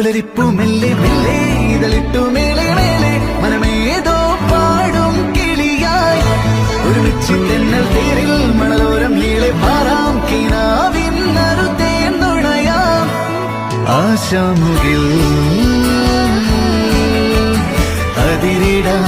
പുലരിപ്പു മെല്ലെ മെല്ലെ ഇതളിട്ടു മേലെ മേലെ മനമേതോ പാടും കിളിയായി ഒരുമിച്ച് തെന്നൽ തേരിൽ മണലോരം നീളെ പാറാം കിനാവിൻ നറുതേൻ നുണയാം ആശാമുകിൽ അതിരിടാ